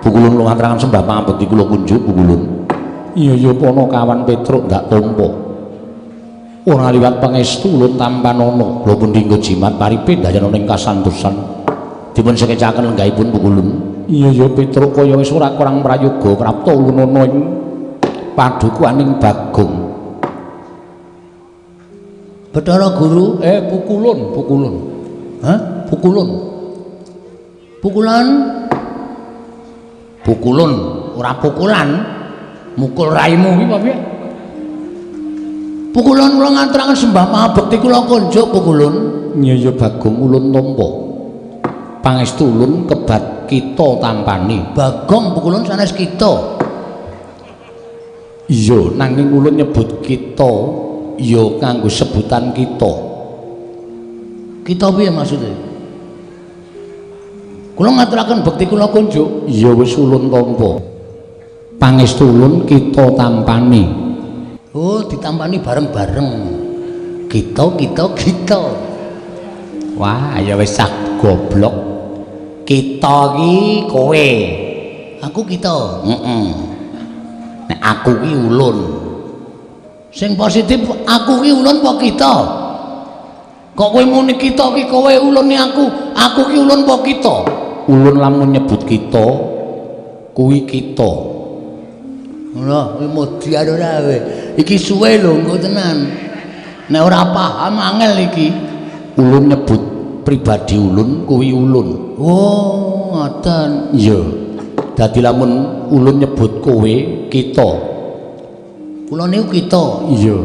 Bukulun kula ngaturaken sembah pangabekti kula kunjuk Bukulun. Iya pono kawan Petruk ndak tampa. Ora liwat pangestu ulun tampanana. Kula pun dinggo jimat paripe dayana ning kasantosan. Dipun sekecaken lenggahipun Bukulun. Iya Petruk kaya wis ora kurang prayoga prapta ulun ana ing padukuaning Bagong. Bathara Guru, Pukulun. Hah? Pukulun. Pukulun, ora pukulan. Mukul raimu iki apa piye? Pukulun kula ngaturaken sembah pangabekti kula kunjuk Pukulun. Iya Bagong ulun tampa. Pangestu ulun kebat kita tampani. Bagong Pukulun sanes kita. Iya, nanging ulun nyebut kita ya kanggo sebutan kita. Kita piye maksudnya? Kula ngaturaken bekti kula kunjuk. Ya wis ulun tampa. Pangestu ulun kita tampani. Oh, ditampani bareng-bareng. Kita. Wah, ya wis sak goblok. Kita iki kowe. Aku kita. Nek aku ki ulun. Sing positif aku ki ulun apa kita? Kok kowe muni kita ki kowe ulun ni aku ki ulun apa kita? Ulun lamun nyebut kita kuwi kita. Ora, kuwi modi ora kowe. Iki suwe lho engko tenan. Nek ora paham angel iki. Ulun nyebut pribadi ulun kuwi ulun. Oh, ngoten. Iya. Dadi lamun ulun nyebut kowe kita. Kula niku kita. Iya.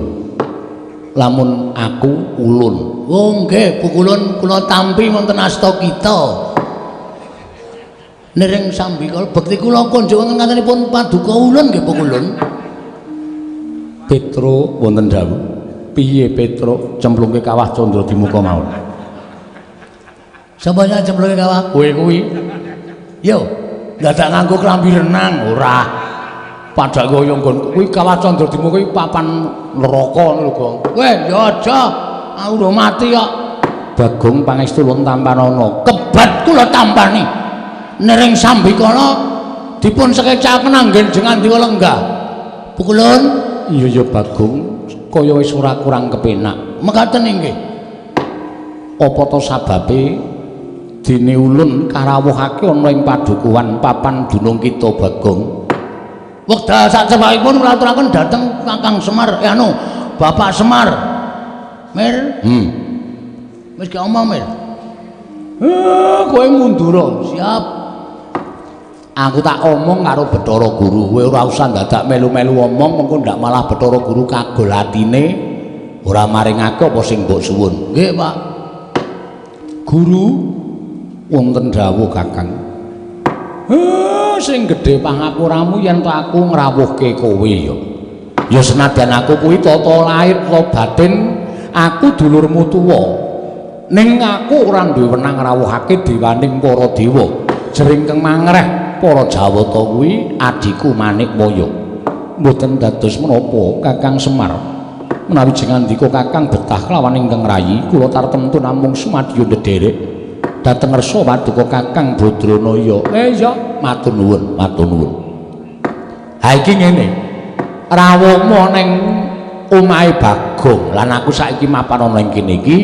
Lamun aku ulun. Oh nggih, Pukulun kula tampi wonten asta kita. Nering sambikala bekti kula kunjuk wonten ngatenipun paduka ulun nggih Pukulun. Petruk wonten dawuh. Piye Petruk cemplungke kawah Candra di muka mawon. Sapa sing cemplungke kawah? Kowe kuwi. Yo, dadak nganggo klambi renang ora. Padha kaya nggon kuwi kawah Candra di muka iki papan neraka lho, Gong. Kowe yo aja udah mati kok. Bagong pangestu ulun tampanana. Kebat kula tampani. Nering sambikala dipun sekecaken anggen jengan diwa lenggah. Pukulun. Iya Bagong. Kaya wis ora kurang kepenak. Mekaten inggih. Apa to sababe dene ulun karawuhake ana ing padukuhan papan dunung kita Bagong. Wekdal sacepakipun kula aturaken dhateng Kakang Semar, Bapak Semar. Mir. Wis gak omong, Mir. Kowe mundur. Siap. Aku tak omong karo Bathara Guru, kowe ora usah dadak melu-melu omong mengko ndak malah Bathara Guru kagol atine ora maringake apa sing mbok suwun. Nggih, Pak. Guru wonten dawuh Kakang. Sing gedhe pangapuramu yen to aku ngrawuhke kowe ya. Ya senadyan aku kuwi tata lair ta batin aku dulurmu tuwa. Ning aku ora duwe wenang ngrawuhake dewaning para dewa. Jering mangreh para Jawata kuwi adiku Manikmaya. Mboten dados menapa Kakang Semar. Menawi jengandika Kakang betah kelawan ingkang rayi, kula tartemtu namung sumadya ndederek dhateng ngersa paduka Kakang Badranaya. Ya, matur nuwun. Ha iki ngene. Rawuhmu ning omahe Bagong, lan aku saiki mapan ana ing kene iki,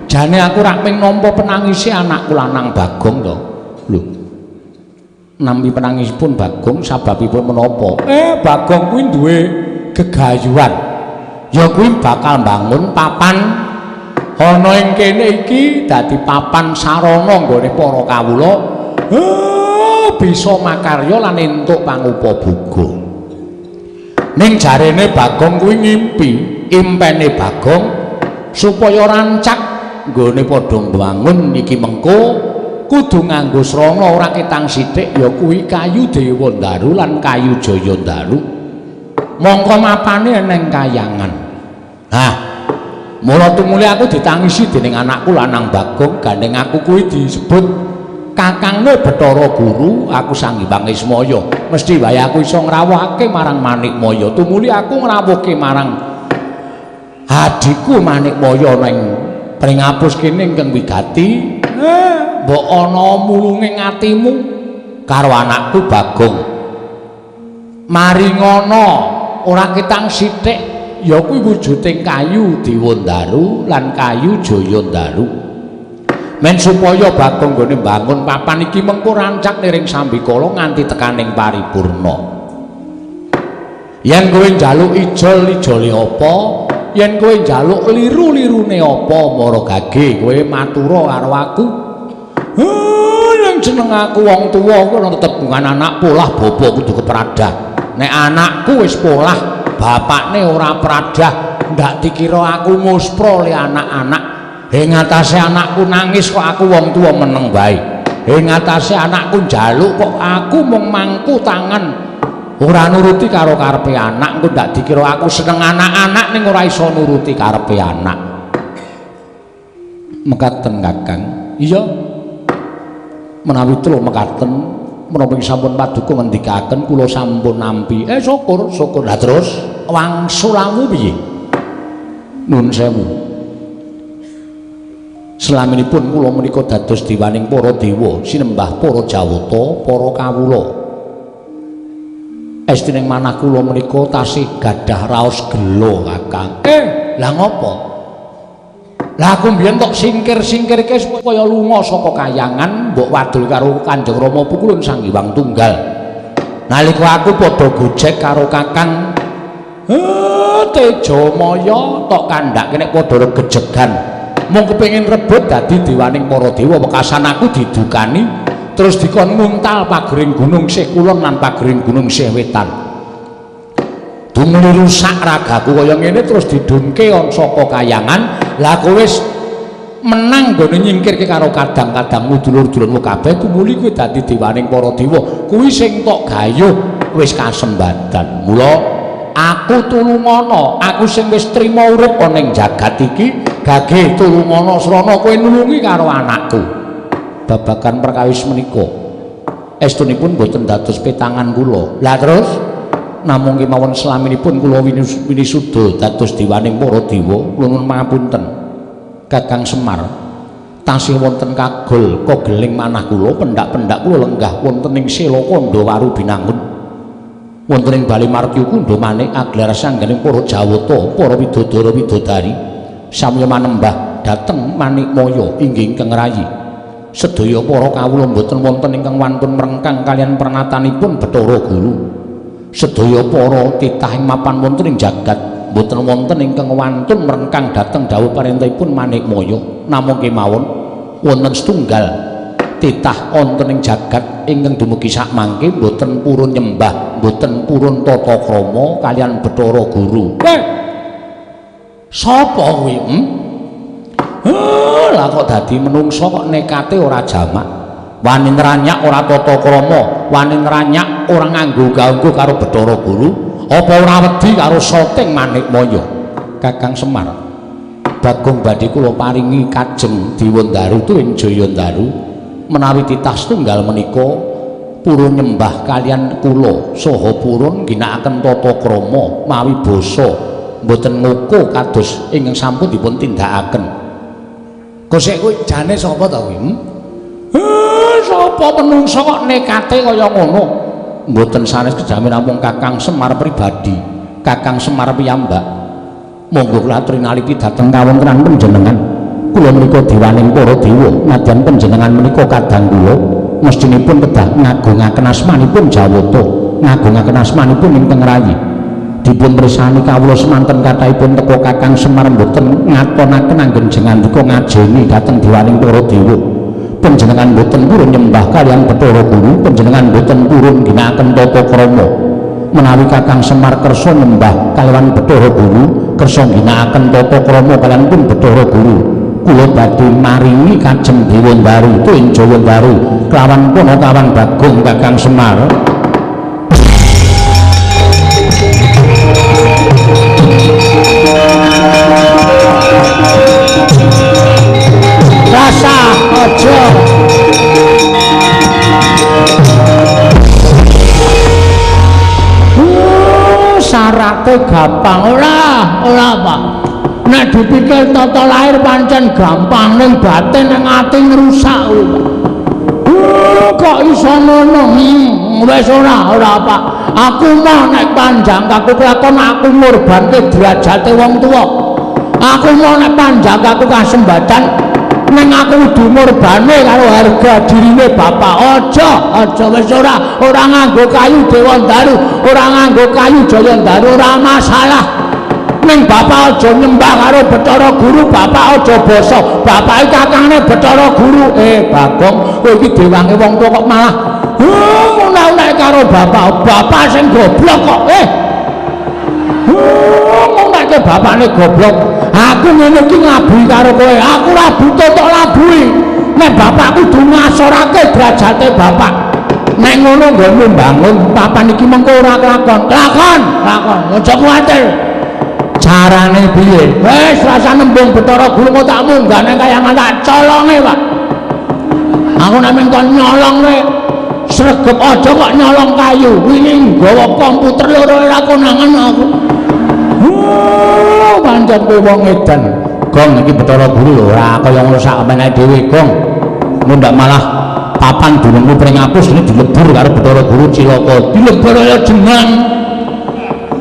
jane aku rak ping nampa penangise anakku lanang Bagong to. Lho. Nampi penangisipun Bagong sababipun menapa? Bagong kuwi duwe gegayuhan. Ya kuwi bakal mbangun papan ana ing kene iki dadi papan sarana nggone para kawula bisa makarya lan entuk pangupabuga. Ning jarene Bagong kuwi ngimpi, impene Bagong supaya rancak nggone padha mbangun iki mengko kudu nganggo srana ora ketang sithik ya kuwi kayu Dewandaru lan kayu Jayandaru. Mongko mapane neng kayangan. Mula tumuli aku ditangisi dening anakku lanang Bagong, gandeng aku kuwi disebut Kakangne Bathara Guru, aku Sanghyang Ismaya. Mesti wae aku iso ngrawuhake marang Manikmaya. Tumuli aku ngrawuhke marang adiku Manikmaya ning Pringapus kene ingkang wigati. Mbok ana mulunge atimu karo anakku Bagong. Mari ngono ora ketang sithik ya kuwi wujuding kayu Dewandaru lan kayu Jayandaru. Men supaya Bagong nggone bangun papan iki mengko rancak niring Sambikala nganti tekaning paripurna. Yen kowe njaluk ijol-ijole apa, yen kowe njaluk liru-lirune apa, mara gage kowe matura karo aku. Yang jeneng aku wong tuwa kuwi tetep bukan anak polah bapa kudu kepradah. Nek anakku wis polah, bapakne ora pradah, ndak dikira aku muspra le anak-anak. Ing atase anakku nangis kok aku wong tuwa meneng bae. Ing atase anakku njaluk kok aku mung mangku tangan. Ora nuruti karo karepe anak, engko ndak dikira aku seneng anak-anak ning ora iso nuruti karepe anak. Mekaten Kakang. Iya. Menawi telu mekaten menapa sampun paduka ngendikaken kula sampun nampi. Syukur. Lah terus wangsulamu piye? Nuwun sewu. Selaminipun kula menika dados diwaning para dewa, sinembah para jawata, para kawula. Estining manah kula menika tasih gadah raos gelo Kakang. Lah ngopo? Lah aku mbiyen kok singkir-singkirke supaya lunga saka kayangan mbok wadul karo Kanjeng Rama pukulun Sang Hyang Tunggal. Nalika aku padha gojek karo Kakang Tejamaya tok kandhake nek padha regejegan. Mung kepengin rebut dadi dewaning para dewa, wekasan aku didukani terus dikon nguntal pagering gunung sih kulon lan pagering gunung sih wetan. Dumuli rusak ragaku kaya ngene terus didunke saka kayangan. Lah kowe wis menang nggone nyingkirke karo kadang-kadang dulur-dulurmu kabeh tumuli kowe dadi dewaning para dewa. Kuwi sing tok gayuh wis kasembadan. Mula aku tulungono, aku sing wis trima urip ana ing jagat iki, gage tulungono srana kowe nulungi karo anakku. Babagan perkawis menika estunipun boten dados petangan kula. Lah terus namung kemawon selaminipun kula winisuda dados dewaning para dewa, kula nuwun pangapunten Kakang Semar. Tasih wonten kagol kageling manah kula, pendak-pendak kula lenggah wonten ing Sela Kandawaru Binangun. Wonten ing Bali Martya Kunda Manik aglar sangganing para jawata, para widodara widodari samya manembah dhateng Manikmaya inggih ingkang rayi. Sedaya para kawula mboten wonten ingkang wantun mrengkang kalian pernatanipun Bathara Guru. Sedaya para titah ing mapan wonten ing jagat mboten wonten ingkang wantun mrengkang dhateng dawuh parentahipun Manikmaya. Namung kemawon wonten setunggal titah wonten ing jagat ingkang dumugi sak mangke mboten purun nyembah, mboten purun tata krama kalian Bathara Guru. Sapa kuwi? Lah kok dadi menungso kok nekate ora jamak, wani nranyak ora tata krama, wani nranyak ora nganggo ganggo karo Bathara Guru, apa ora wedi karo soting Manikmaya? Kakang Semar, Bagong badhe kula paringi kajeng Dewandaru ing Jayandaru menawi titah setunggal menika purun nyembah kalian kula saha purun ginakaken tata krama mawi basa mboten ngoko kados ingkang sampun dipun tindakaken. Kosek kuwi jane sapa ta kuwi? Sapa menungso kok nekate kaya ngono? Mboten sanes kejamin namung Kakang Semar pribadi, Kakang Semar piyambak. Monggo kula aturi naliki dhateng kawontenan panjenengan. Kula menika dewaning para dewa, nadyan panjenengan menika kadang kula mestinipun kedah ngagungaken asmanipun Jawata, ngagungaken asmanipun ingkang rayi. Dipun mirsani kawula semanten kathahipun teka Kakang Semar mboten ngatonaken anggenjengan dika ngajeni dhateng dewaning para dewa. Panjenengan mboten purun nyembah kaliyan Bathara Guru, panjenengan mboten purun ginakaken tata krama. Menawi Kakang Semar kersa nyembah kaliyan Bathara Guru, kersa ginakaken tata krama kaliyan pun Bathara Guru, kula badhe maringi kajeng Dewandaru ing Jayandaru kelawan punakawan Bagong Kakang Semar. Rasa aja syarate gampang ora Pak. Nek dipikir tata lahir pancen gampang ning batin ning ati ngrusak. kok iso ngono? Wis ora apa. Aku mau nek panjang aku kelakon aku ngorbanke derajate wong tuwa. Aku mau nek panjang aku kasembadan ning aku kudu ngorbane karo harga dirine bapak. Aja wis ora nganggo kayu Dewa Daru, ora nganggo kayu Jaya Daru ora masalah. Ning bapak aja nyembah karo Bathara Guru, bapak aja basa. Bapake kakangne Bathara Guru. Bagong, kowe iki dewange wong tuwa kok malah ngono-ngono karo bapak sing goblok kok. Ngono ke bapakne goblok. Aku ngene iki ngabui karo kowe. Aku ora butuh tok labui. Nek bapak kudu ngasorake derajate bapak. Nek ngono nggonmu mbangun papan iki mengko ora kelakon. Lakon. Aja kuwatir. Carane piye? Wis rasa nembung Bathara Guru kok tak munggane kayangan tak colonge, Pak. Aku nek mung kon nyolongne sregep aja kok nyolong kayu. Wingi nggawa komputer loro ora konangan aku. Pancen kowe wong edan. Gong iki Bathara Guru lho, ora kaya ngono sak meneh dhewe, Gong. Ndak malah papan durungmu pring apus ini dilebur karo Bathara Guru cilaka. Dilebur kaya jeneng.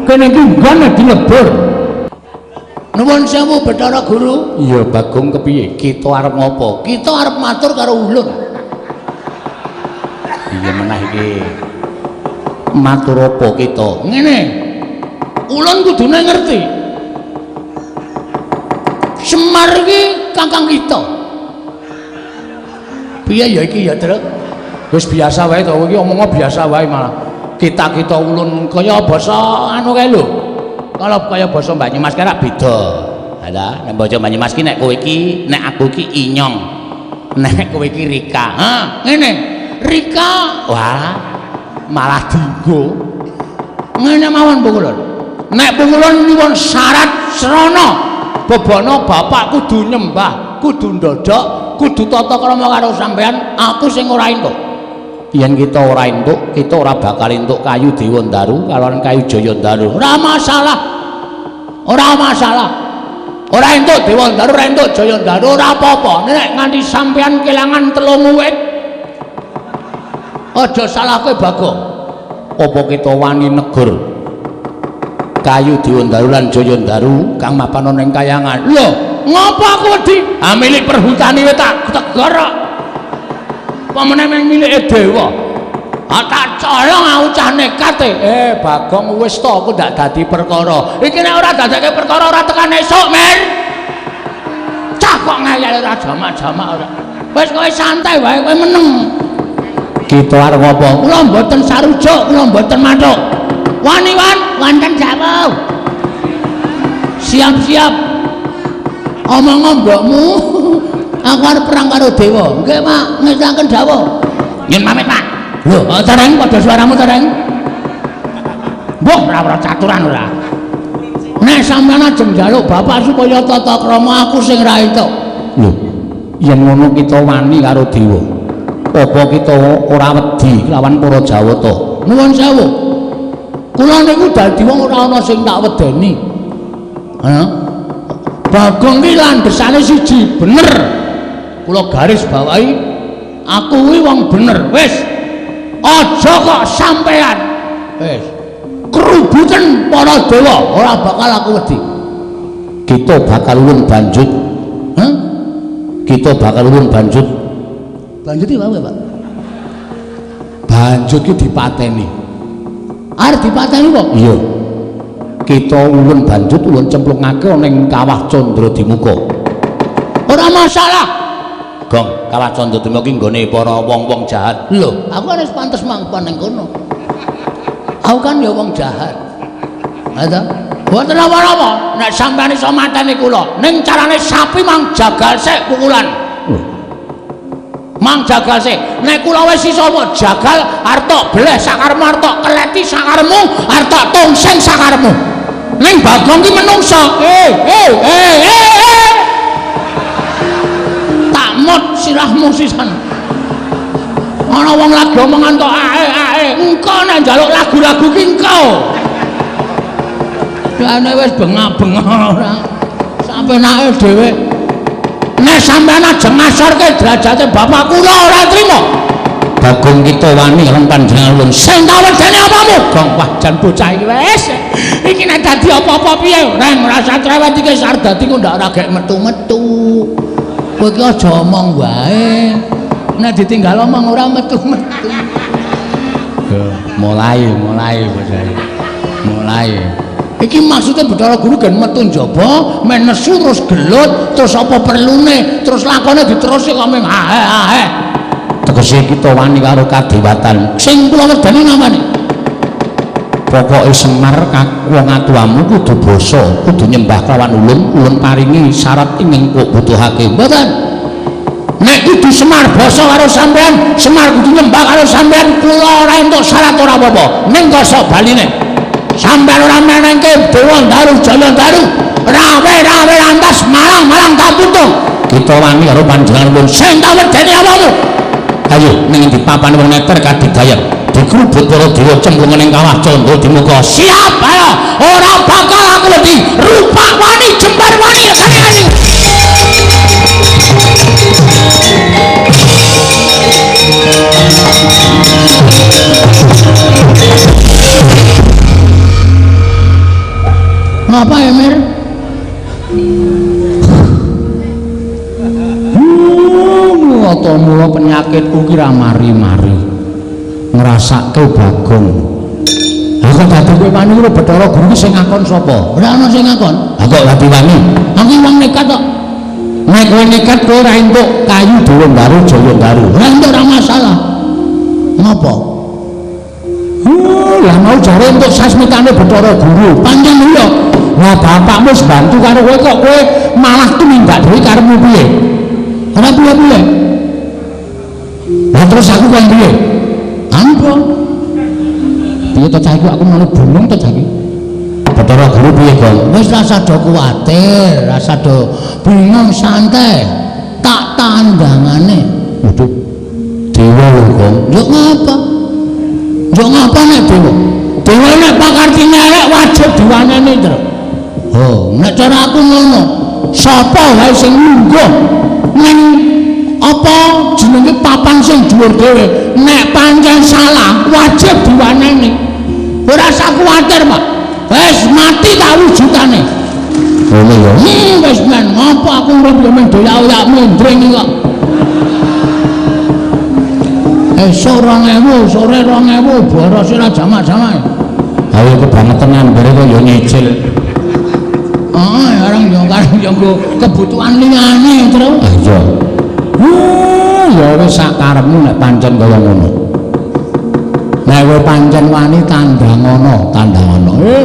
Kene iki nggon dilebur. Nuwun sewu Bathara Guru. Iya, Bagong kepiye? Kita arep ngopo? Kita arep matur karo ulun. Iya meneh iki. Matur apa kita? Ngene. Ulun kudune ngerti. Semar iki kakang kita. Piye ya iki ya, Truk? Wis biasa wae to, iki omongnya biasa wae malah. Kita ulun kaya basa anu kae lho. Kalau kaya basa Banyumas kira beda. Lah, nek basa Banyumas ki nek kowe iki, nek aku ki Inyong. Nek kowe iki Rika. Ngene. Rika. Wah, malah dienggo. Ngene mawon Bungulun. Nek Bungulun nyuwun syarat srana bebono bapak kudu nyembah, kudu ndodok, kudu tata krama karo sampean, aku sing ora entuk. Yen kita ora entuk, kita ora bakal entuk kayu Dewa Daru kalawan kayu Jaya Daru. Ora masalah. Ora entuk Dewa Daru, ora entuk Jaya Daru, ora apa-apa. Nek nganti sampean kelangan 3 wit. Aja salahke Bagong. Apa kita wani negur kayu Dewa Daru lan Jaya Daru kang mapan ning kayangan. Lho, ngapa aku wedi? Milik perhutani wis tak tegur. Pamane milike dewa. Tak colong aku cah nekat Bagong wis to aku ndak dadi perkara. Iki nek ora dadake perkara ora tekan esuk, men. Cah kok ngayal ora jamak-jamak ora. Wis kowe santai wae, kowe meneng. Kita arep ngopo? Kula mboten sarujuk, kula mboten mathuk. Wani-wan, wonten dawuh. Siap-siap. Omong mbokmu. Aku arep perang karo dewa. Nggih, Pak, ngestaken dawuh. Yen pamit, Pak. Lho, tereng padha suaramu tereng. Mbah, ora caturan ora. Nek sampeyan ajeng njaluk bapak supaya tata krama aku sing ra entuk. Lho, yen ngono kita wani karo dewa. Apa kita ora wedi lawan para Jawata? Nuwun sewu. Kula niku dadi wong ora ana sing tak wedeni. Bagong ki landhesane siji, bener. Kula garis bawahi aku kuwi wong bener. Wis aja kok sampean wis kerubutan para dewa ora bakal aku wedi. Kita bakal ulun banjut. Kita bakal ulun banjut. Banjut iki wae, Pak. Banjut ki dipateni. Arep dipateni kok? Iya. Kita ulun banjut ulun cemplungake ning Kawah Candra Dimuka. Ora masalah. Gong, Kawah Candra Dimuka ki nggone para wong-wong jahat. Lho, aku kan wis pantes mangkon ning kono. Aku kan ya wong jahat. Ha ta? Mboten apa-apa nek sampeyan iso mateni kula. Ning carane sapi mang jagal sik pukulan. Mang jagal sik. Nek kula wis iso jagal arep bleh sakarmu, arep keleti sakarmu, arep tongseng sakarmu. Ning Bagong ki menungsa. Tak mut sirahmu sisan. Ana wong lagi omongan kok engko nek njaluk lagu-lagu ki engko. Dene wis bengah-bengah ora. Sampenake dhewe. Nek sampeyan ajeng ngasorke derajate bapak kula ora trima. Bagong kita wani karo panjenengan nuwun. Sing tawedene apamu? Gong wah jan bocah iki wis. Iki nek dadi apa-apa piye? Reng rasa cerewet iki Sardati kok ndak ora gek metu-metu. Kowe iki aja omong wae. Nek ditinggal omong ora metu-metu. Mulai bocah iki. Mulai. Iki maksudnya Bathara Guru gen metu njaba, men nesu terus gelut, terus apa perlune, terus lakone diterusi kok meng ahe. Tegese kita wani karo kadewatan. Sing kula wedani namane. Pokoke Semar wong atuamu kudu basa, kudu nyembah kelawan ulun paringi syarat ing kok butuhake. Mboten. Nek kudu Semar basa karo sampean, Semar kudu nyembah karo sampean, kula ora entuk syarat ora apa-apa. Ning kok baline. Sampai ora menengke Dewa Daru Jaya Daru rawe lantas malang kaputung kita wani karo panjenengan pun sing tawedene awamu ayo ning ndi papan wong neter kadidayang dikrubut para dewa cemplungan ing kawah candra dimuka siap ayo ora bakal aku wedi rupak wani jembar wani kali-kali ngapa ya Mir? Atau mula penyakitku kira mari-mari ngrasake Bagong. Aku dadi kowe wani karo Bathara Guru sing ngakon sapa? Ora ana sing ngakon. Lah kok dadi wani? Aku wong nekat kok. Nek kowe nekat kowe ora entuk kayu Dewa Daru Jaya Daru. Ora entuk ora masalah. Ngapa? Lah mau jare entuk sasmitane Bathara Guru. Pancen lho. Lah bapakmu wis bantu karo kowe kok kowe malah tumindak dhewe karepmu piye? Ora piye-piye. Lah terus aku kok piye? Ampun. Piye to cah iku aku malah bingung to cah iki. Bathara Guru piye, Gong? Wis rasa do kuwatir, rasa do bingung santai. Tak tandangane. Waduh. Dewa lho, Gong. Yo ngapa? Yo ngapa nek dewa? Dewa nek pakartine elek wajib diwaneni terus. Oh, nek cara aku ngono, sapa wae sing lungguh ning apa jenenge papan sing dhuwur dhewe, nek pancen salah wajib diwaneni. Ora usah kuwatir, Pak. Wis mati tak wujudane. Ngono ya. Wis men, apa aku urip yo men doyak-oyak mendring kok. Sore 2000 boros ora jamak-jamak. Ayo kebangetenan bare kok yo nyicil. Orang yo kebutuhan liyane terus. Iya. Ya wis sak karepmu nek pancen kaya ngono. Nek kowe pancen wani tandhangono.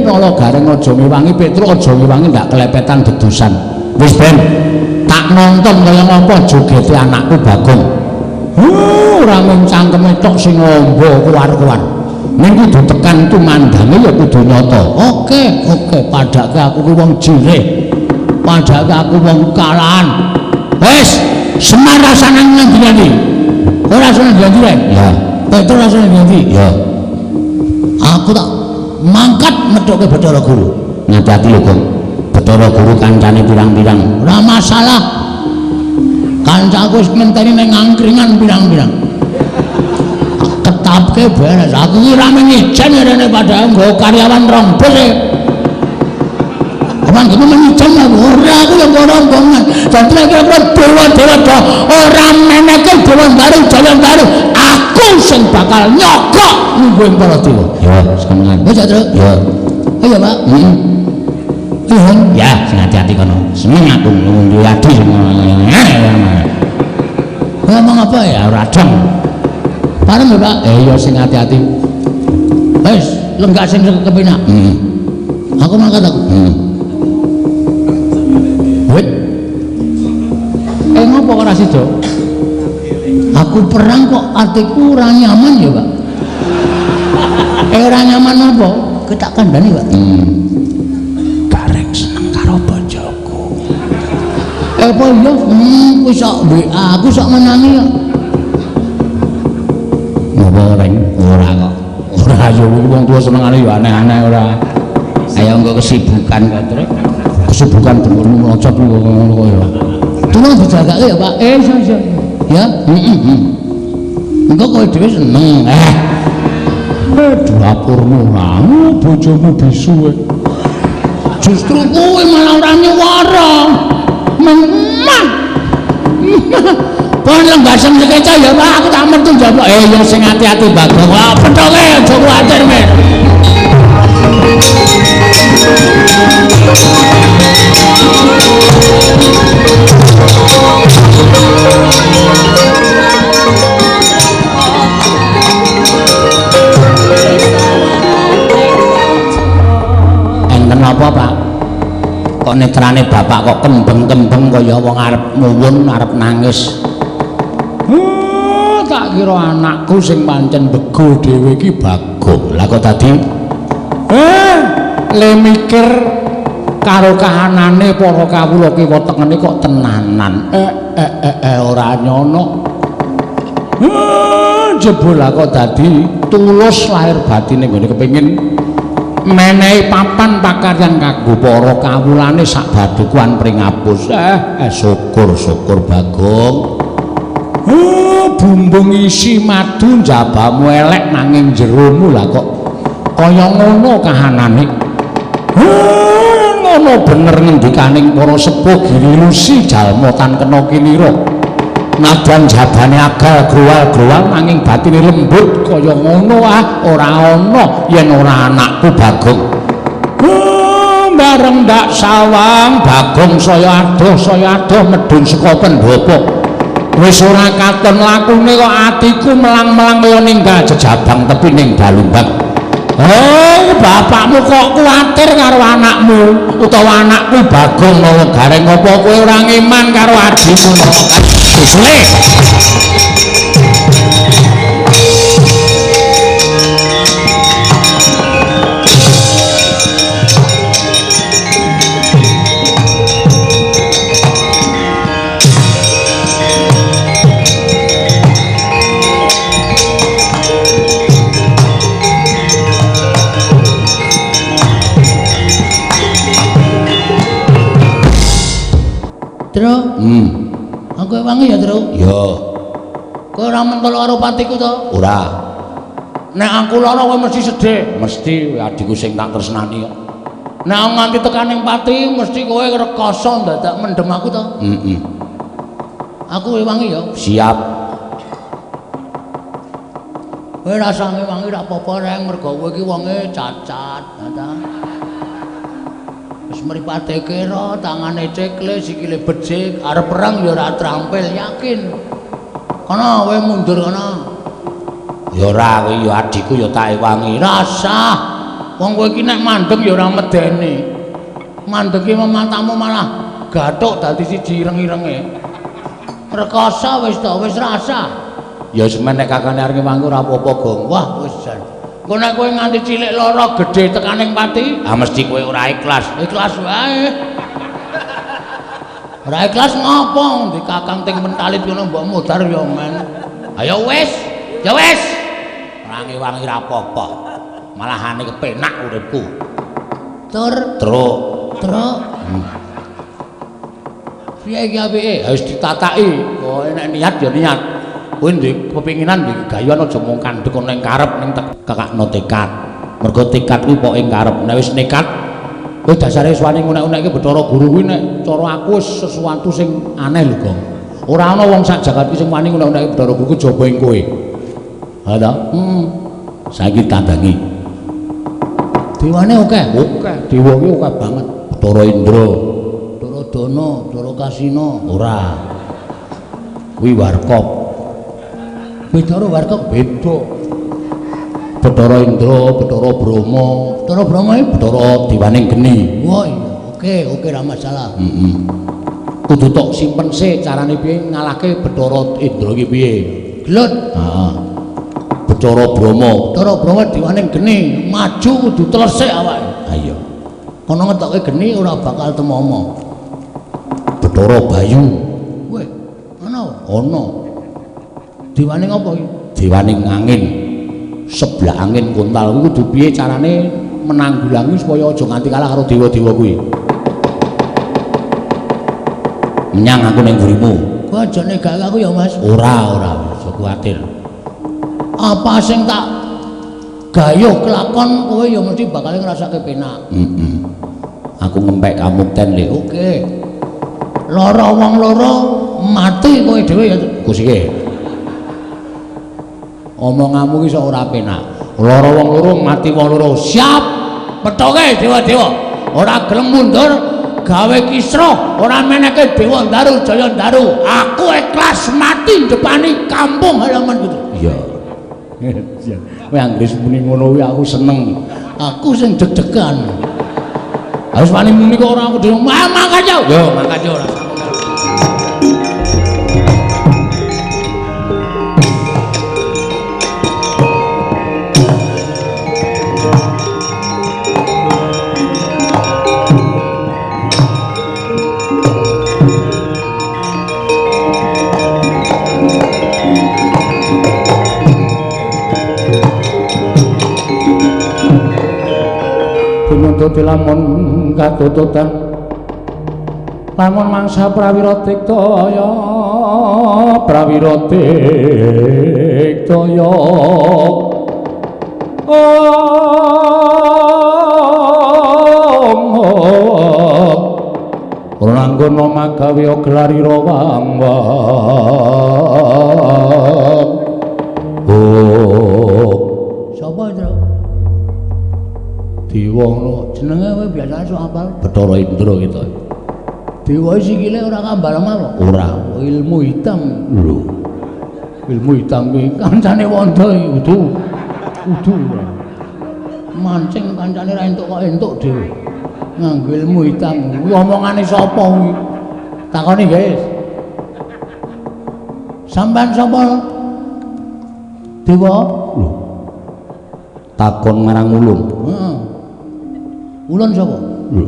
Kala gareng aja ngewangi Petruk aja ngewangi ndak kelepetan dedusan. Wis ben tak nonton kaya ngapa jogete anakku Bagong. Ora mung cangkeme tok sing ngombo keluar-keluar. Ning kudu tekan tumandange ya kudu nyata. Oke, padake aku ku wong jireh. Padake aku wong kalahan. Wis, Semar rasane ngendi-endi? Ora rasane ngendi? Ya. Petruk rasane ngendi? Ya. Aku tak mangkat methoke Bathara Guru. Ngati-ati lho, Gong. Bathara Guru kancane pirang-pirang. Ora masalah. Kancaku wis ngenteni ning angkringan pirang-pirang. Ketapke beres. Aku iki ra mengijen rene padahal nggo karyawan rombos e. Abang iki mengijen ora aku yang rombongan. Dadi kira-kira dewa-dewa do ora meneke Dewa Daru Jaya Daru. Aku sing bakal nyogok nungguing para dewa. Ya, semengan. Wis terus. Ya. Ayo, Pak. Ya, sing hati-hati kono. Seneng aku nunggu adi. Ngomong apa ya? Radang. Pareng lho, Pak. Iya sing hati-hati. Wis, lenggak sing kepenak. Aku mangkat aku. Wit. Ngopo kok ora sida? Aku perang kok atiku ora nyaman ya, Pak. Ora nyaman apa? Ketak kandhani, Pak. Gareng seneng karo bojoku. Apa iya? Kuwi sok WA, aku sok menangi kok. Ora kok. Ora yo wong tuwa senengane yo aneh-aneh ora. Ayo engko kesibukan kok, Trek. Kesibukan dengermu mlocot ngono kok ya. Tolong dijagake ya, Pak. Iya. Ya. Engko kowe dhewe seneng. Dapurmu bojomu bisu. Justru kowe malah ora nyuwara. Memang. Kon lembasem sekeca ya Pak, aku tak metu njaba. Ya sing ati-ati Bagong. Lah pentoke aja kuwatir men. Enten apa Pak? Kok netrane bapak kok kembeng-kembeng kaya wong arep muwun arep nangis. Tak kira anakku sing pancen bego dhewe iki Bagong. Lah kok dadi le mikir karo kahanane para kawula kiwa tengene kok tenanan. Ora nyono. Jebul lah kok dadi tulus lahir batine nggone kepengin menehi papan pakaryan kanggo para kawulane sak badukuan pringapus. Syukur Bagong. Bumbung isi madu njabamu elek nanging jeromu lah kok kaya ngono kahanane. Ngono bener ngendikaning para sepuh Girilusi jalma tan kena kinira. Nadan jabane agal growal-growal nanging batine lembut kaya ngono ora ana yen ora anakku Bagong. Bareng ndak sawang Bagong saya adoh medun saka pendopo. Wis ora katon lakune kok atiku melang-melang kaya ninggal jejabang tepi ning Balumbang. Bapakmu kok kuwatir karo anakmu utawa anakku Bagong mawa gareng apa kowe ora ngiman karo adimu mawa Gusle. Tru? Aku wangi ya, Tru? Ya. Kowe ora mentol karo patiku to? Ora. Nek aku lara kowe mesti sedih. Mesti adikku sing tak tresnani kok. Nek aku nganti tekaning pati mesti kowe rekoso dadak mendem aku to? Aku wangi ya. Siap. Kowe rasane wangi ra apa-apa reng mergo kowe iki wonge cacat, ta. Wis mripate kira, tangane cekle, sikile becik, arep perang ya ora trampil, yakin. Kana kowe mundur kana. Ya ora kowe ya adikku ya tak ewangi. Rasah. Wong kowe iki nek mandeg ya ora medeni. Mandege matamu malah gathuk dadi siji ireng-irenge. Rekoso wis to, wis rasah. Ya semen nek kakane arep ngewangi ora apa-apa, Gong. Wah, wis jan. Kok nek kowe nganti cilik lara gedhe tekaning pati, mesti kowe ora ikhlas. Ikhlas wae. Ora ikhlas ngopo? Di kakang ting mentalit ngono mbok mudhar ya men. Ayo wis, ya wis. Ora ngewangi ra apa-apa. Malahane kepenak uripku. Truk. Piye iki apike? Wis ditataki. Kowe nek niat ya niat. Kowe ndek kepinginan ndek gayuan aja mung kandhek ning karep ning kakakno tekad. Mergo tekad kuwi pokoke karep. Nek wis nekat kowe dasare suwane ngunek-unekke Bathara Guru kuwi nek cara aku wis sesuatu sing aneh lho, Gong. Ora ana wong sak jagat iki sing wani ngunek-unekke Bathara Guru kejaba ing kowe. Ha ta? Saiki tandangi. Dewane akeh. Dewa ki akeh banget. Bathara Indra, Bathara Dana, Bathara Kasina, ora. Kuwi Warkop. Bathara Warkop beda. Bathara Indra, Bathara Brahma. Bathara Brahma iki Bathara Dewaning Geni. Wah iya, oke ra masalah. Kudu tok simpen sik carane piye ngalahke Bathara Indra iki piye. Gelut. Heeh. Bathara Brahma Dewaning Geni, maju kudu telesik awake. Ha iya. Kono ngetokke geni ora bakal temomo. Bathara Bayu. Weh, ana. Dewaning apa iki? Dewaning angin. Sebelah angin kontal kuwi kudu piye carane menanggulangi supaya aja nganti kalah karo dewa-dewa kuwi. Menyang aku ning ngurimu. Kowe aja negake aku ya, Mas. Ora, aja kuwatir. apa sing tak gayuh kelakon kowe ya mesti bakal ngrasake penak. Aku ngempek kamukten le. Oke. Lara wong loro mati kowe dhewe ya Gus iki. Omonganmu iki ora penak. Lara wong loro mati wong loro. Siap. Petoke dewa-dewa. Ora gelem mundur gawe kisra, ora meneke Dewa Daru Jaya Daru. Aku ikhlas mati depani kampung halaman gitu. Iya. Iya. Kowe anggere muni ngono kuwi aku seneng. Aku sing deg-degan. Harus wani muni kok ora aku dhewe. Mangkat yo. Yo, mangkat yo ora. Dadi lamun katututan lamun mangsa prawira tiktaya Ranggana magawe gelarira wang-wang. Sapa itu? Dewa ngono Jenenge kowe biasane sok apal? Bathara Indra gitu. Dewa sikile ora kambal malu. Ora Ilmu hitam. lho. Ilmu hitam kuwi Kancane Wanda udu. Mancing kancane ra entuk kok entuk dhewe. Nganggo ilmu hitam. Kuwi omongane sapa kuwi? Takoni, guys. Sampeyan sapa? Dewa? Lho. Takon marang ulun. Heeh. Ulun sapa? Lho.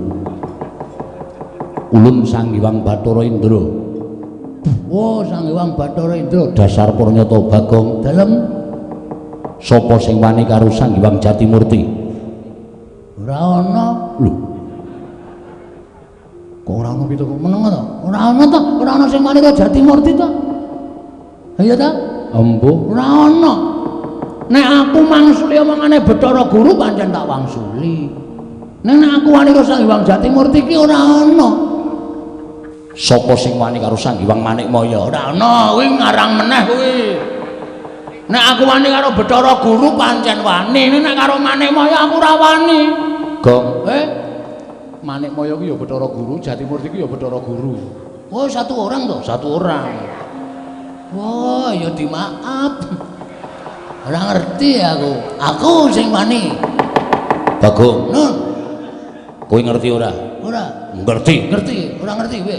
Ulun Sang Hyang Bathara Indra. Oh, Sang Hyang Bathara Indra. Dasar Pranyata Bagong. Dalem Sapa sing wani karo Sang Hyang Jatimurti? ora ana. Lho. Kok ora ana pitu meneng to? Ora ana to, ora ana sing wani karo Jatimurti to. Iya ta? Embuh. Ora ana. Nek aku mangsuli omongane Bathara Guru pancen tak wangsuli. Nek aku wani karo Sang Hyang Jatimurti iki ora ana. Sapa sing wani karo Sang Hyang Manikmaya? Ora ana, kuwi ngarang meneh kuwi. Nek aku wani karo Bathara Guru pancen wani, nek karo Manikmaya aku ora wani. Gong. Manikmaya ku ya Bathara Guru, Jatimurti ku ya Bathara Guru. Oh, satu orang toh? Satu orang. Wah, ya dimaaf. Ora ngerti aku. Aku sing wani. Bagong. Nun. Kowe ngerti ora? Ora. Ngerti. Ngerti, ora ngerti kowe.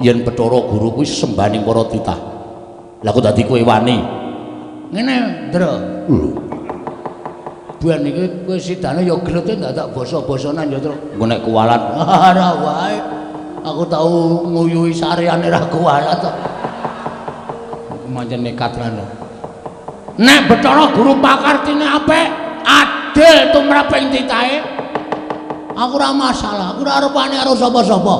Yen Bathara Guru kuwi sembaning para titah. Lah kok dadi kowe wani? Ngene, Ndra. Lho. Buan iki kowe sidane ya glete dadak basa-basanan ya, Tru. Engko nek kuwalat Ora wae. Aku tau nguyuhi sareane ra kuwalat to. pancen nekat lan. Nek Bathara Guru pakartine apik, adil tumraping titahe. Aku ora masalah, aku ora arepane karo sapa-sapa.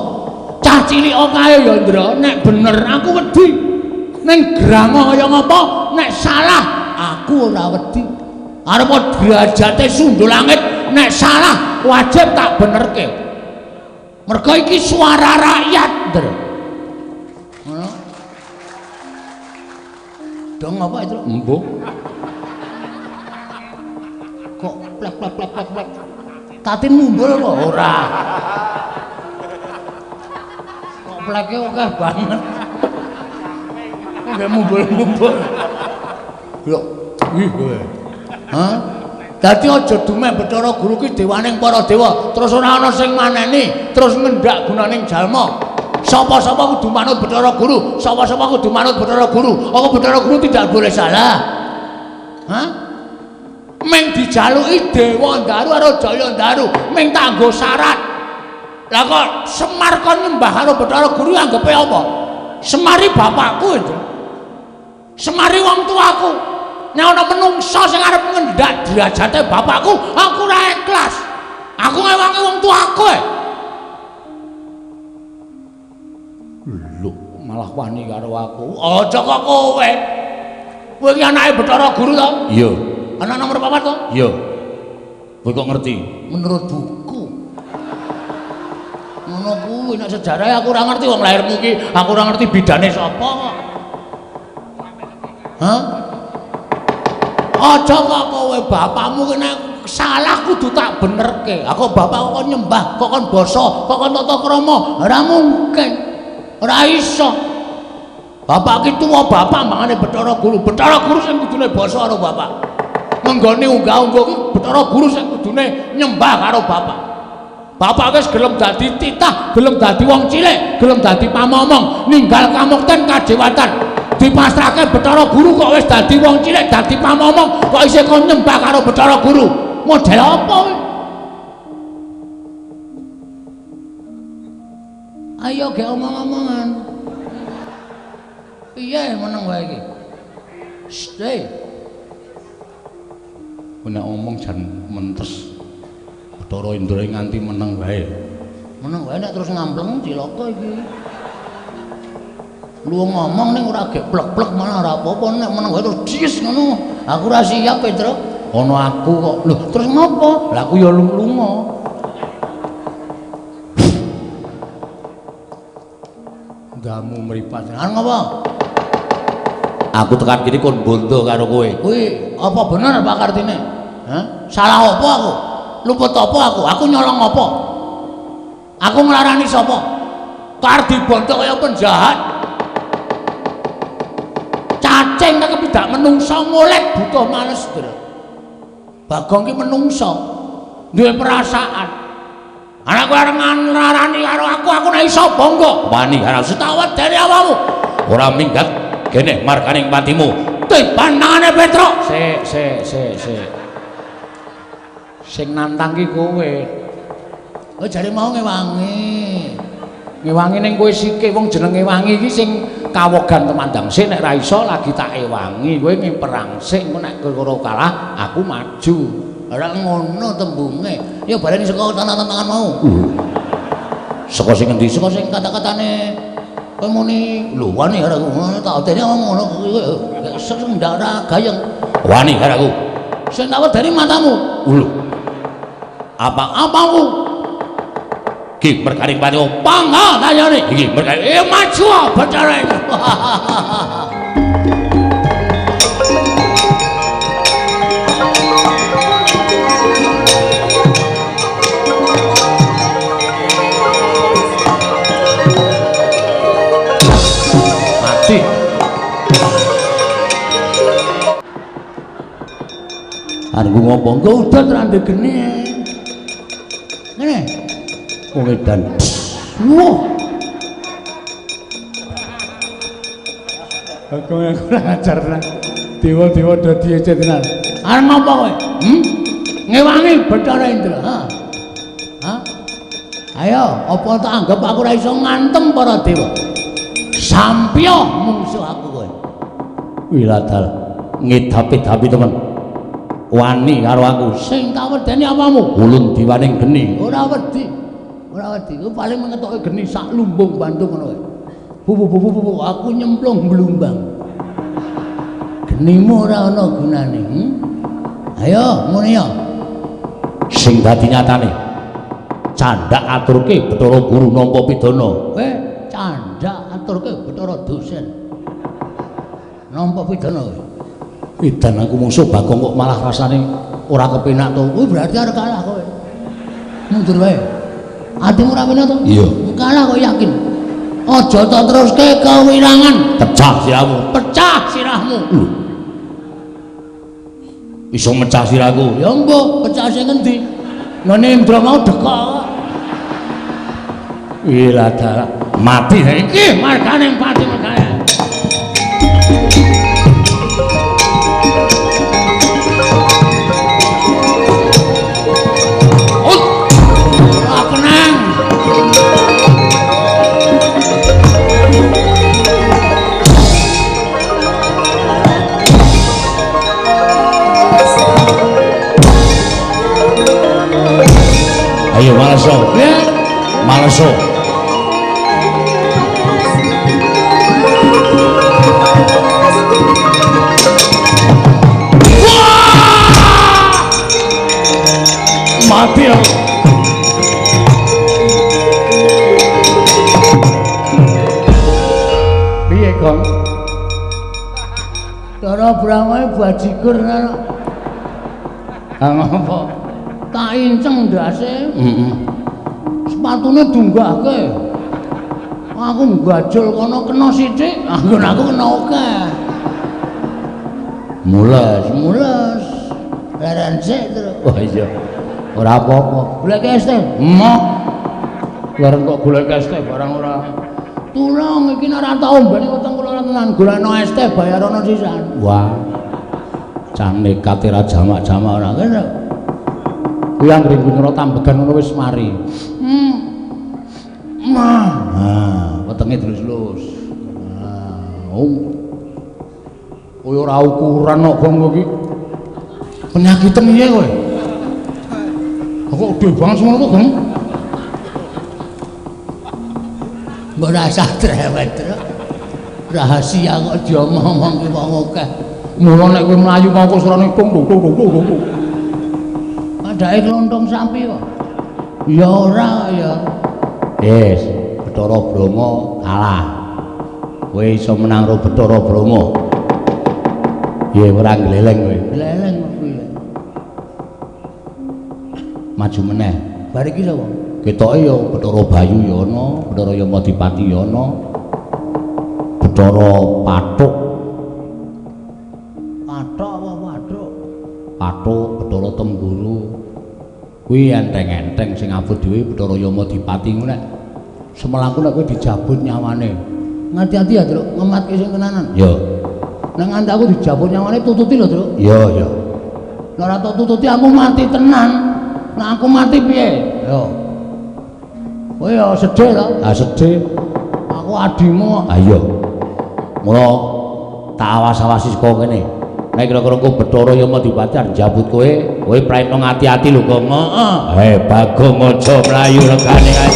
Cah cilik kae ya, Ndra, nek bener aku wedi. Ning grama kaya ngapa, nek salah aku ora wedi. Arep derajate sundul langit, nek salah wajib tak benerke. Mergo iki suara rakyat, Ndra. Ngono. Dong apa itu? Embuh. Kok plek. Tatin mumbul kok ora. Kok pleke akeh banget. Kok mumbul. Lho, ih kowe. Hah? Dadi aja dumeh Bathara Guru ki dewaning para dewa, terus ora ana sing maneni, terus ngendak gunaning jalma. Sapa-sapa kudu manut Bathara Guru, sapa-sapa kudu manut Bathara Guru. Apa Bathara Guru tidak boleh salah? Hah? Meng dijaluki Dewa Daru karo Jaya Daru, meng tak nggo syarat. Lah kok Semar kon nyembah karo Bathara Guru anggepe apa? Semari bapakku itu. Semari wong tuaku. Nek ana menungsa sing arep ngendak derajate bapakku, aku ora ikhlas. Aku ngewangi wong tuaku. Lho, malah wani karo aku. Aja kok kowe. Kowe iki anake Bathara Guru to? Iya. Anak nomor 4 to? Iya. Kowe kok ngerti? Menurut buku. Ngono kuwi nek sejarah aku ora ngerti wong lairmu iki, aku ora ngerti bidane sapa kok. Hah? Aja kok kowe bapakmu ki nek salah kudu tak benerke. Aku bapak kok nyembah, kok kon basa, kok kon tata krama. Ora mungkin. Ora iso. Bapak ki tuwa bapak mangane Bathara Guru. Bathara Guru sing kudune basa karo bapak. Menggone unggah-ungguh ki Bathara Guru sing kudune nyembah karo bapak. Bapak wis gelem dadi titah, gelem dadi wong cilik, gelem dadi pamomong, ninggal kamukten kadewatan. Dipasrahke Bathara Guru kok wis dadi wong cilik, dadi pamomong, kok isih kon nyembah karo Bathara Guru. Model apa kuwi? Ayo ge omong-omongan. Piye meneng wae iki? Stay. Nek omong jan mentes. Bathara Indra nganti meneng wae. Meneng wae nek terus ngampleng cilaka iki. Lu ngomong ning ora gek plek-plek malah ora apa-apa nek meneng wae terus dis ngono. Aku ora siap, Pedro. Ono aku kok. Lho, terus ngopo? Lah aku ya lunga. Ndamu mripat. Ngopo? Aku tekan kene kon bondo karo kowe. Kuwi apa bener Pak Kartine? Hah? Salah apa aku? Luput apa aku? Aku nyolong apa? Aku nglarani sapa? Kar dibondo kaya penjahat. Cacing tak tidak menungso mulet butuh males, Bro. Bagong ki menungso. Duwe perasaan. Anak kowe arep nglarani karo aku nek iso bangga. Wani karo setawat dari awakmu. ora minggat kene markaning patimu. Panangane Petro. Sing nantang ki kowe. Oh jare mau ngewangi. Ngewangi ning kowe sikik wong jenenge wangi iki sing kawogan temandang sik nek ra iso lagi tak ewangi. Kowe ngiperang sik engko nek karo kalah aku maju. Ora ngono tembunge. Ya baleni saka tangan-tangan mau. Saka sing endi? Saka sing kata-katane kowe muni lho wani karo aku. Tak odeni ngono kowe sing ndak ora gayeng. Wani karo aku. Sing tak wedeni matamu. Lho. Apa-apamu? Ki merkaring patimu. Pangga tanyane. Iki merkaring maju bicara. Mati. Arep ngopo? Engko udan randhe geni. Ngene. Wong edan. Wah. Aku kurang ajar tenan. Dewa-dewa dadi ece tenan. Arep ngopo kowe? Ngewangi Bathara Indra. Hah? Ayo, apa tak anggap aku ora iso ngantem para dewa? Sampya mungsuh aku kowe. Wiladal ngedapi-dapi temen. Wani karo aku. Sing tak wedeni apamu? Ulun diwaning geni. Ora wedi. Ora wedi. Ku paling mengetoke geni sak lumbung bantu ngono kowe. Bu, aku nyemplung blumbang. Genimu ora ana gunane. Ayo, muni ya. Sing dadi nyatane candak aturke Bathara Guru nampa pidana. Kowe candak aturke Bathara dosen. Nampa pidana kowe. Edan aku mungsuh Bagong kok malah rasane ora kepenak to. Kuwi berarti arep kalah kowe. Mundur wae. Atimu ora penak to? Iya. Kalah kok yakin. Aja tak teruske kewirangan. Pecah sirahmu. Pecah sirahmu. Iso mecah sirahku. Ya mbok, pecah sing endi? Ngene Indra mau dekok. Wiladal mati Iki markane pati markane. Ayo maleso. Maleso. mati aku. Piye, Gong? Cara brangae bajigur ngono. Ah ngopo? Tak inceng ndase. Heeh. Sepatune dunggahke. Aku nggajul kono kena sithik, aku kena akeh. Mules. Leren sik terus. Oh iya. Ora apa-apa. Golek es teh. Mok. Leren kok golek es teh barang ora. Tulung iki ora tau mbene weteng kula tenan golekno es teh bayarono sisan. Wah. Can nekat ora jamak-jamak ora Ngono. kuwi anggere ngunyra tambegan ngono wis mari. Mah. Wetenge dilus-lus. Kowe ora ukuran kok Gong iki. Penyakiten piye kowe? Kok gede banget semono to, Gong? Mbok rasa trewet terus. Rahasia kok diomong-omong ki wong akeh. Mula nek kowe mlayu mau kok surane tung. Padahal klontong sapi kok. Ya ora ya. Yes, Bathara Brama kalah. Kowe iso menang karo Bathara Brama. Iya ora gleleng kowe. Gleleng kok kuwi. Maju meneh. Bar iki sapa? Ketoke ya Bathara Bayu ya ana, Bathara Yamadipati ya ana. Bathara Pathuk. Pathok apa pathuk? Pathuk, Bathara Temgguru. Kuwi enteng-enteng sing abot dhewe Bathara Yamadipati ngono nek semelangku nek kowe dijabut nyawane. Ngati-ati ya, Truk, ngematke sing tenanan. Ya. Nek nganti aku dijabut nyawane tututi lho, Truk. Ya. Nek ora tak tututi aku mati tenan. Nek aku mati piye? Yo. Kowe ya sedih to? Ah sedih. Aku adimu. Ah iya. Mula tak awas-awasi saka kene. Nek kira-kira kowe Bathara Yamadipati arep njabut kowe praetno ngati-ati lho kok. Heeh. Bagong aja mlayu regane kae.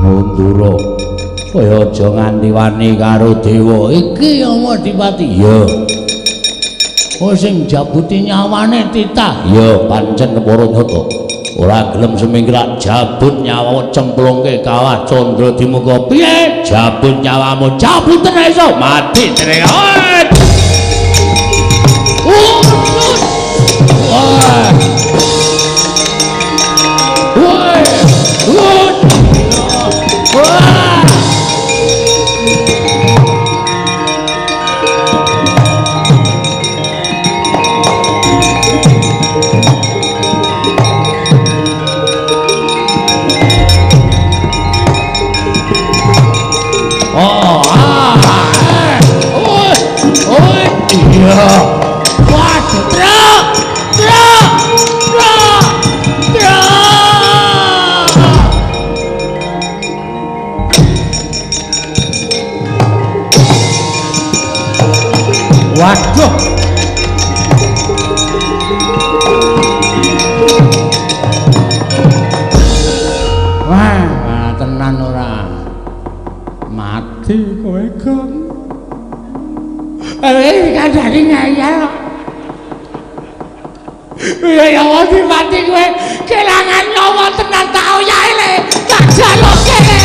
Mundura. Kaya aja nganti wani karo dewa. Iki Yamadipati. Iya. Oh sing jabuti nyawane titah. Iya, pancen para nyata. Ora gelem semingkrak jabut nyawa cemplungke kawah Candra Dimuka. Piye? Jabut nyawamu, jabut tenan iso mati tenan. Waduh, truk. Waduh. Wah, tenan ora. Mati kowe, Gong. Kadang ngayal. Ya wadi mati kowe kelangan nyawa tenan tak oyahe le. Tak jaloke le.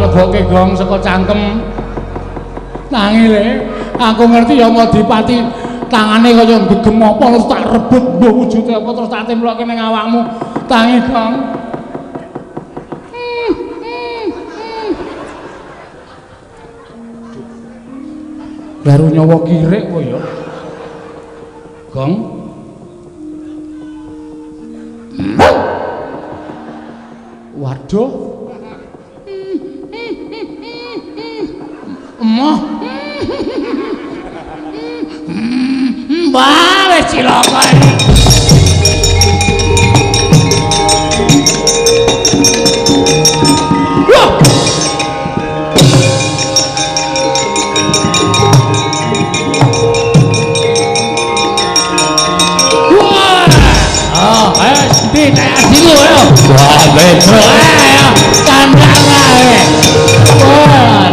Lebokke Gong saka cangkem. Tangi le, aku ngerti Yamadipati tangane kaya gegem apa terus tak rebut mbuh wujude apa terus tak templokke ning awakmu. Tangi Gong. Baru nyawa kirek kowe ya. Gong. Waduh. Emoh. Mbah wis cilaka iki. Wah, betul ya. Kandang ae. Wah,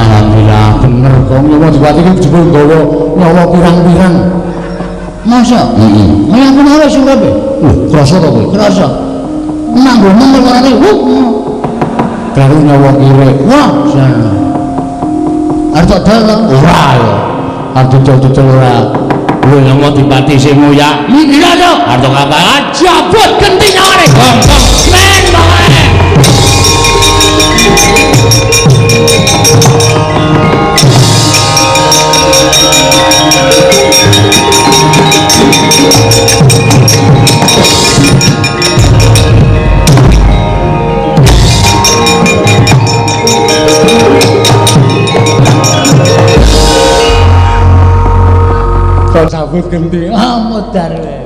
alhamdulillah bener kok nyawa diwati iki jebul gawa nyawa pirang-pirang. masa? Kaya apa wis urape? Lho, krasa to kowe? Krasa. Nanggomu ngene karo nyawa kire. Wah, sana. Arep dol Ora ya. Arep dol ora. Kowe nyawa dipati sing ngoyak. Mikir to. Arep kapan? Jabut genti nyawane. Gampang. Men bae. Sabut genti. Mudar kowe.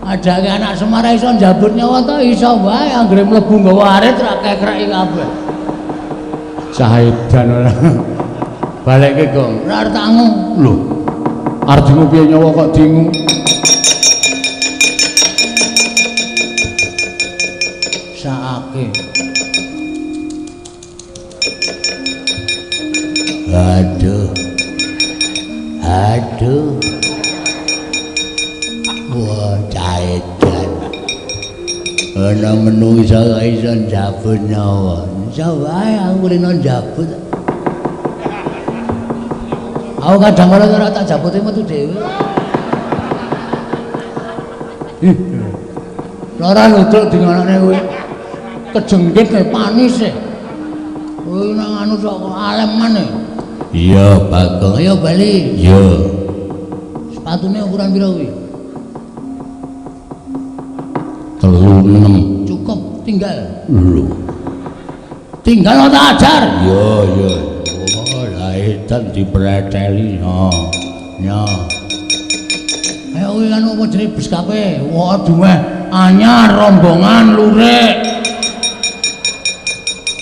Adake anak Semar iso njabut nyawa to iso wae anggere mlebu nggawa arit ra kekreki kabeh. Saedan ora. Balekke Gong. Ora arep tangu. Lho. Arep dingu piye nyawa kok dingu? Saake. Aduh. Wah, caedan. Ana menungsa kok iso njabut nyawa. Iso wae aku rene njabut. Aku kadang ora tak jabute metu dhewe. Lara ludruk dinganane kowe. Kejengkit panis e. Kowe nang anu sok alem maneh. Iya, Bagong. Ayo bali. Iya. Sepatune ukuran pira kuwi? 36. Cukup tinggal. Lho. Tinggal tak ajar. Iya. Oh, laetan dipreteli. Ya. Ayo kuwi kan apa jenenge bus kabeh. Wah, duwe anyar rombongan lurik.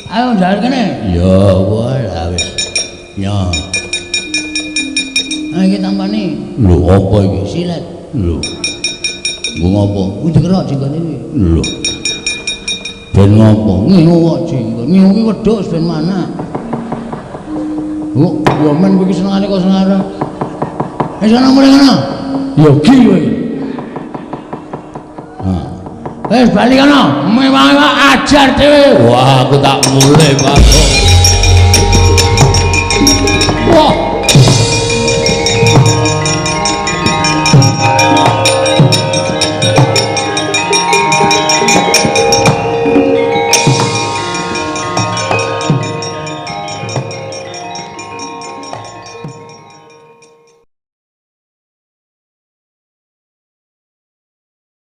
Ayo jalan kene. Ya, wah wis. Ya. Ayo kita tampani. Lho, apa iki? Silet. Lho. Nggo ngopo? Kuwi dikerok jenggone iki. Lho. Ben ngopo? Ngihu kok jenggon. Ngihu ki wedhus ben mana? Oh, ya men kuwi senengane kok senara. Wis ana mulih ngono. Ya ki kowe. Wis bali kono. Mewah ajar dhewe. Wah, aku tak mulai, Pak.